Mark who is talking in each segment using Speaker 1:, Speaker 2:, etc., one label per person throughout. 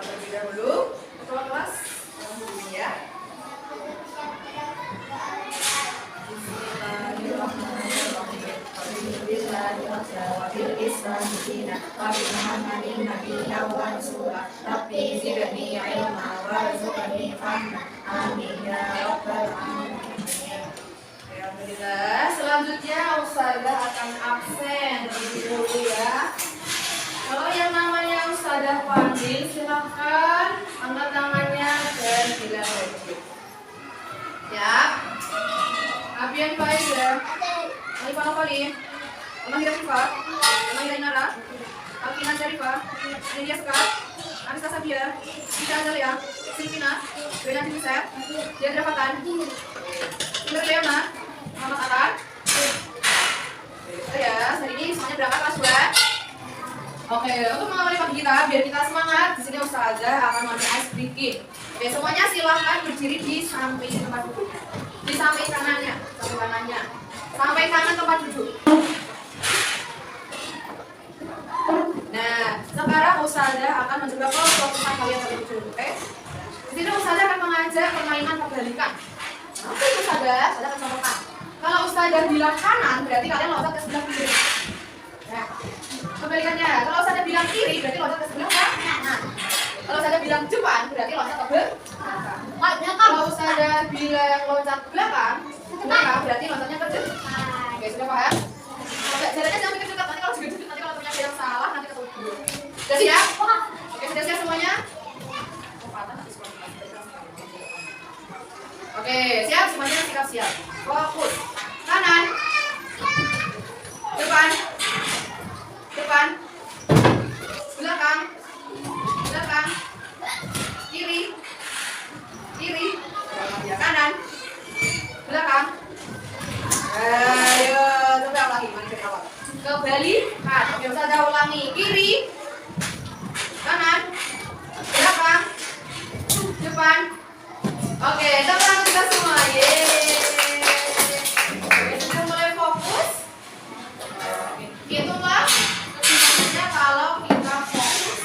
Speaker 1: terlebih dahulu. Ketua kelas, ya. Alhamdulillah. Selanjutnya Ustazah akan absen terlebih dahulu ya. Kalau yang namanya Ustazah panggil, silahkan angkat tangannya dan bilang wajib. Ya. Abian baik ya. Alif Al-Fali. Almahira Sifa. Almahira Inara. Alfina Syarifah. Lydia Sekar. Anissa Sabia. Ika Azalia. Silvina. Bena Yusef. Diandra Fatan. Indra Leona. Muhammad Atar. Ya, hari ini semuanya berangkat kelas 2. Oke, untuk mengawali pagi kita, biar kita semangat, di sini Ustazah akan memberi ice breaking. Oke, semuanya silahkan berdiri di samping tempat duduk. Di samping kanannya, sampai kanan tempat duduk. Nah, sekarang Ustazah akan mencoba kelompok kalian terlebih dahulu. Oke? Di sini Ustazah akan mengajak permainan kebalikan. Oke, Ustazah akan contohkan. Kalau Ustazah bilang kanan, berarti kalian lompat ke sebelah kiri. Nah, kebalikannya, kalau Ustazah bilang kiri, berarti loncat ke sebelah kanan. Kalau Ustazah bilang depan, berarti loncat ke belakang. Kalau Ustazah bilang loncat ke belakang, berarti loncatnya ke depan. Oke, sudah paham? Jalannya jangan dekat-dekat, nanti kalau dekat-dekat, nanti kalau ternyata yang salah, nanti ketemu dulu. Sudah siap? Oke, sudah siap semuanya? Oke, siap? Semuanya siap. Fokus. Kanan. Depan. Belakang. Kiri. Ya, kanan. Belakang. Ayo, coba ulangi. Mari kita awal. Kebalikan. Oke, Ustazah ulangi. Kiri. Kanan. Belakang. Depan. Oke, tepuk tangan kita semua. Yeay. Kita mulai fokus. Hitunglah kesimpulannya kalau kita fokus.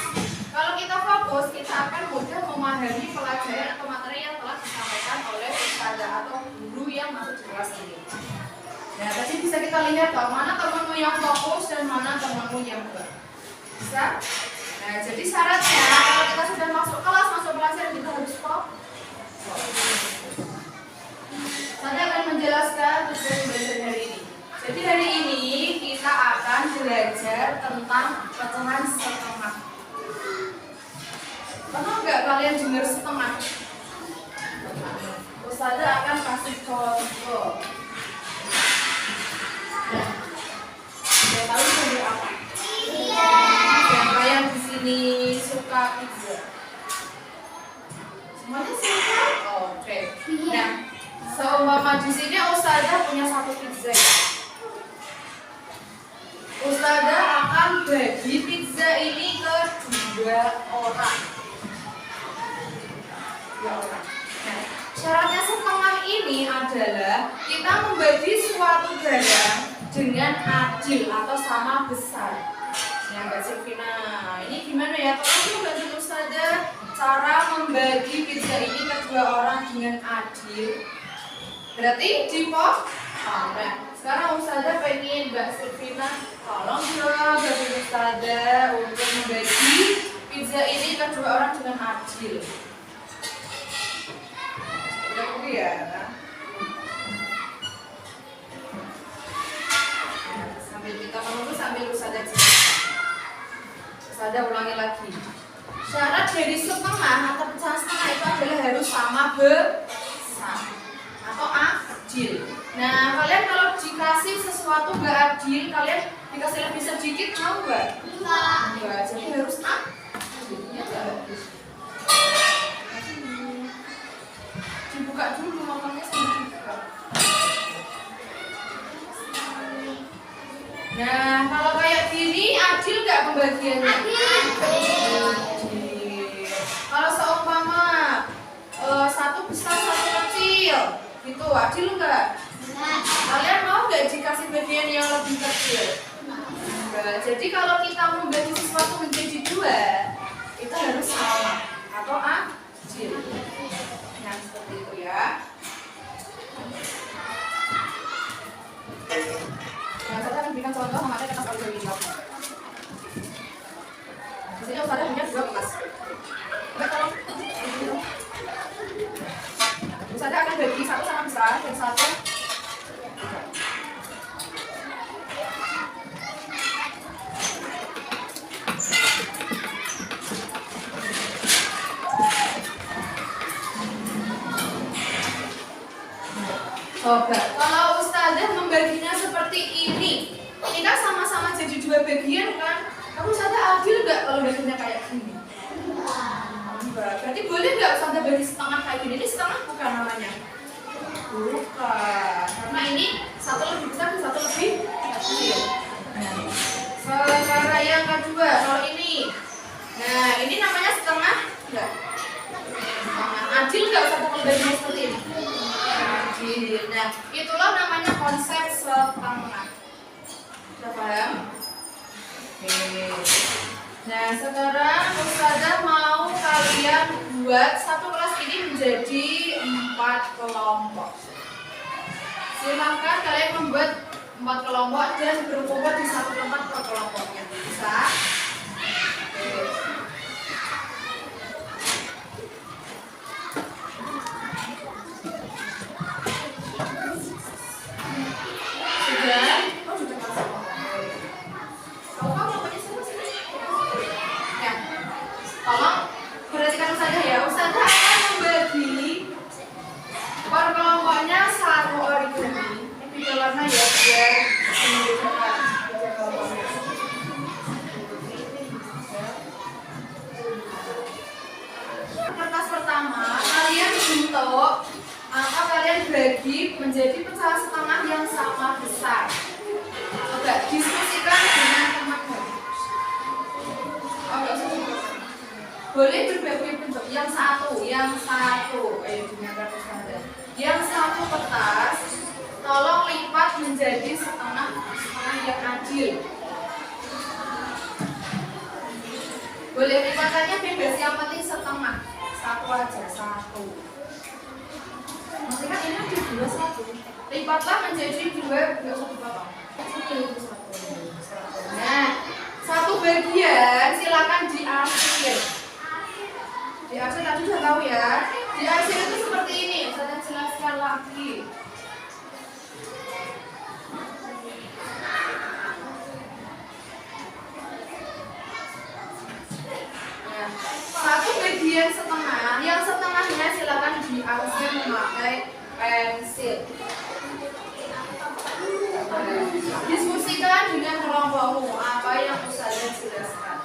Speaker 1: Kalau kita fokus, kita akan mudah memahami pelajaran atau materi yang telah disampaikan oleh Ustazah atau guru yang masuk di kelas ini. Nah, tadi bisa kita lihat toh, mana temanmu yang fokus dan mana temanmu yang enggak. Bisa? Nah, jadi syaratnya kalau kita sudah masuk kelas, masuk pelajaran, kita harus fokus. Saya akan menjelaskan tujuan belajar hari ini. Jadi hari ini kita akan belajar tentang pecahan setengah. Pernah nggak kalian dengar setengah? Ustazah akan kasih contoh. Tahu seperti apa? Siapa yang di sini suka pizza? Semuanya suka? Oke. Nah, seumpama di sini Ustazah punya satu pizza. Ustazah akan bagi pizza ini ke 2 orang. Nah, syaratnya setengah ini adalah kita membagi suatu barang dengan adil atau sama besar. Ya, Mbak Silvina, ini gimana ya? Tolong bantu Ustazah cara membagi pizza ini ke 2 orang dengan adil. Berarti dipotong. Nah, sekarang Ustazah pengen Mbak Silvina tolong dong bantu Ustazah untuk membagi pizza ini ke 2 orang dengan adil. Udah tunggu ya. Sambil kita menunggu sambil Ustazah cerita. Ustazah ulangi lagi. Syarat dari setengah atau pecahan setengah itu adalah harus sama besar atau adil. Nah, kalian kalau dikasih sesuatu nggak adil, kalian dikasih lebih sedikit mau nggak? Enggak. Jadi harus adil. Ya nggak bagus. Dibuka dulu makanya sambil dibuka. Nah, kalau kayak gini adil nggak pembagiannya? Adil. Kalau seumpama satu besar satu kecil, gitu adil nggak? Kalian mau nggak dikasih bagian yang lebih kecil? Enggak. Jadi kalau kita membagi sesuatu menjadi 2, itu harus sama. atau ajil. Nah, seperti itu ya. Nah, saya akan berikan contoh memakai kata kali ini. Di sini Ustazah punya 2 kelas. Ustazah akan bagi satu sangat besar dan satu coba, kalau Ustazah membaginya seperti ini kan sama-sama jadi 2 bagian kan? Kamu Ustazah adil nggak kalau baginya kayak gini? Berarti boleh nggak Ustazah bagi setengah kayak gini? Ini setengah bukan namanya? Bukan, karena ini satu lebih besar dan satu lebih kecil. Cara yang kedua, kalau ini, nah ini namanya setengah nggak? Setengah. Adil nggak Ustazah kalau baginya seperti ini? Nah, itulah namanya konsep setengah. Sudah paham? Oke. Nah, sekarang Ustazah mau kalian buat satu kelas ini menjadi 4 kelompok. Silahkan kalian membuat 4 kelompok dan berkumpul di satu tempat per kelompoknya. Bisa? Oke. Tolong perhatikan saja ya, Ustazah akan membagi per kelompoknya satu origami. Ini warna ya biar membedakan kelompoknya. Kertas pertama kalian bentuk atau kalian bagi menjadi pecahan setengah yang sama besar. Oke, diskusikan dengan teman-teman. Oke, boleh berbagai bentuk. Yang satu, ayo dengarkan Ustazah. Yang satu kertas, tolong lipat menjadi setengah yang adil. Boleh lipatannya bebas, yang penting setengah. Satu aja, satu. Maksudnya ini ada 2, 1. Lipatlah menjadi 2, nggak usah dipotong. Nah, satu bagian silakan diarsir. Diarsir tadi sudah tahu ya. Diarsir itu seperti ini. Saya jelaskan lagi. Nah, satu bagian setengah. Yang setengahnya silakan diarsir memakai pensil. Diskusikan dengan kelompokmu apa yang Ustazah jelaskan.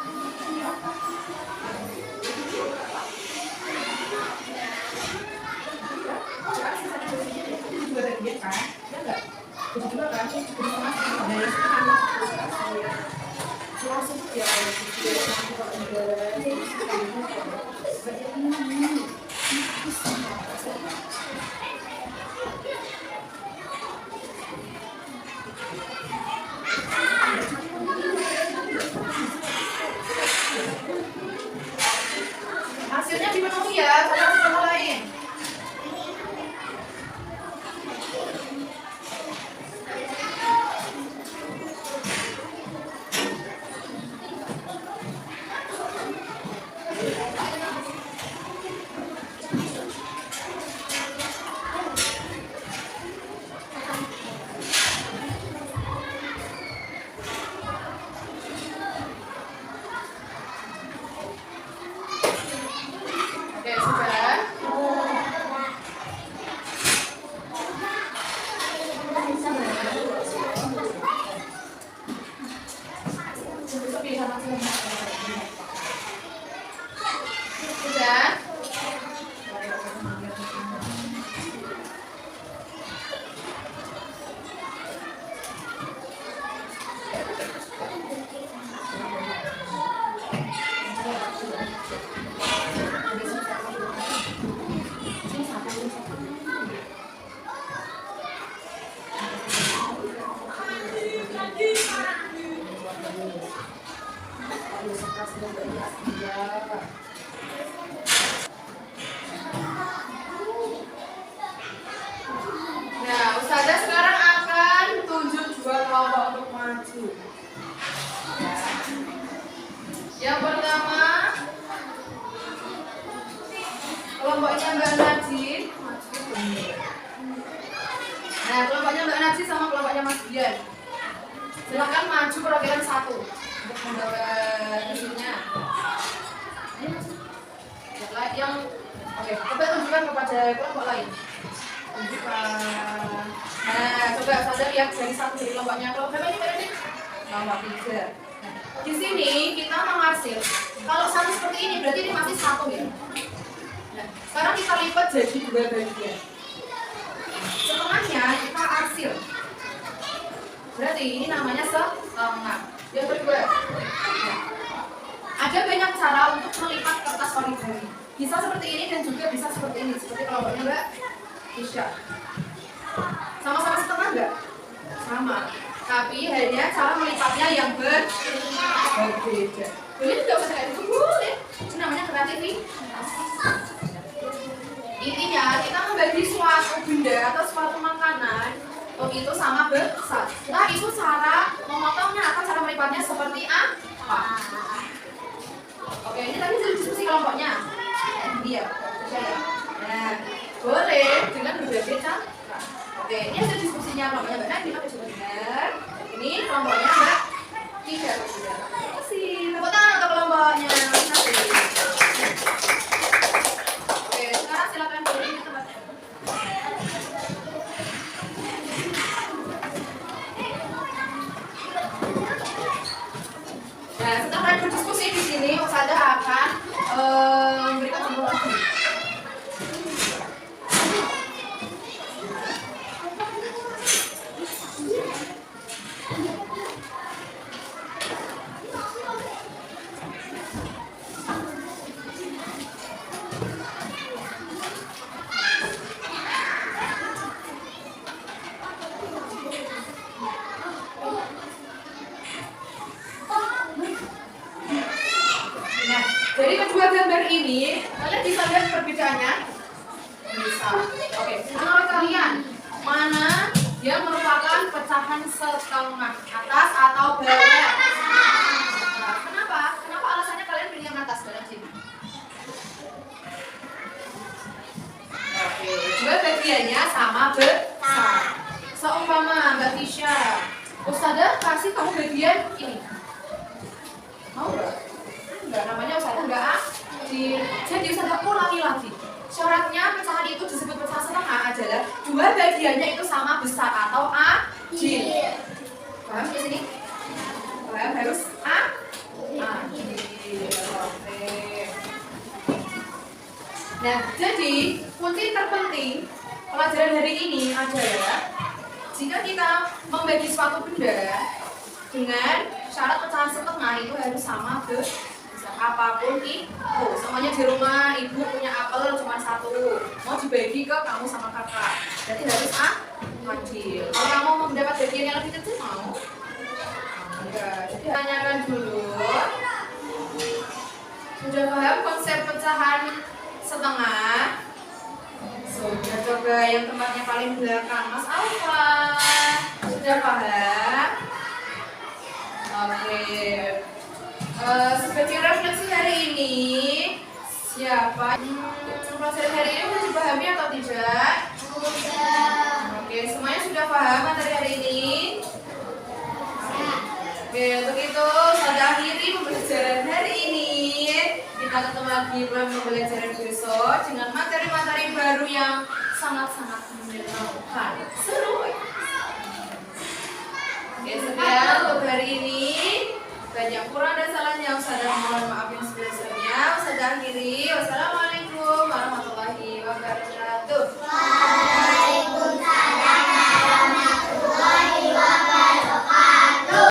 Speaker 1: Hasilnya dipenuhi ya, jangan sama lain. kelompoknya Mbak Najib. Nah, kelompoknya Mbak Najib sama kelompoknya Mas Dian. Silakan maju perwakilan satu untuk membawa isinya. Yang oke, coba tunjukkan kepada kelompok lain. Tunjukkan. Nah, coba saudara lihat dari satu dari kelompoknya. Kelompok berapa ini Mbak Najib? Kelompok 3. Di sini kita mengarsir. Kalau satu seperti ini berarti ini masih satu ya. Nah, sekarang kita lipat jadi 2 bagian. Setengahnya kita arsir. Berarti ini namanya setengah. Yang kedua, ada banyak cara untuk melipat kertas origami. Bisa seperti ini dan juga bisa seperti ini. Seperti kelompoknya Mbak Isya. Sama-sama setengah enggak? Sama. Tapi hanya cara melipatnya yang berbeda. Boleh nggak usah kayak itu? Boleh. Itu namanya kreativitas. Intinya kita membagi suatu benda atau suatu makanan itu sama besar. Nah itu cara memotongnya atau cara melipatnya seperti apa? Oke, ini tadi sudah diskusi kelompoknya. Iya, percaya. Nah, boleh dengan berbagai cara. Oke, ini hasil diskusinya kelompoknya Mbak Nadi, oke sudah benar. Ini kelompoknya Mbak Ida. Terima kasih. Tepuk tangan untuk kelompoknya. Oke, sekarang silakan berdiri di tempatnya. Nah, setelah berdiskusi di sini, Ustazah akan memberikan simulasi. Dari kedua gambar ini, kalian bisa lihat perbedaannya? Bisa. Oke, menurut kalian, mana yang merupakan pecahan setengah? Atas atau bawah? Kenapa? Kenapa alasannya kalian pilih yang atas dalam sini? Oke, dua bagiannya sama besar. Seumpama Mbak Tisha, Ustazah kasih kamu bagian ini. Mau nggak? Enggak, namanya Ustazah enggak adil. Jadi Ustazah ulangi lagi. Syaratnya pecahan itu disebut pecahan setengah adalah dua bagiannya itu sama besar atau adil. Paham di sini? Paham harus adil. Oke. Nah, jadi kunci terpenting pelajaran hari ini adalah jika kita membagi suatu benda dengan syarat pecahan setengah itu harus sama besar. Apapun itu, semuanya di rumah ibu punya apel cuma satu, mau dibagi ke kamu sama kakak, berarti harus adil. Kalau kamu mau mendapat bagian yang lebih kecil mau? Enggak. Jadi tanyakan dulu. Sudah paham konsep pecahan setengah? Sudah. Coba yang tempatnya paling belakang, Mas Alfa. Sudah paham? Oke. Sebagai refleksi hari ini, siapa pelajaran hari ini sudah dipahami atau tidak? Sudah. Oke, semuanya sudah paham materi hari ini? Oke, untuk itu saya akhiri pembelajaran hari ini. Kita ketemu lagi dalam pembelajaran besok dengan materi-materi baru yang sangat-sangat menyenangkan. Seru. Oke, sekian untuk hari ini. Banyak kurang dan salahnya, Ustazah mohon maaf yang sebesar-besarnya. Ustazah akhiri. Wassalamualaikum.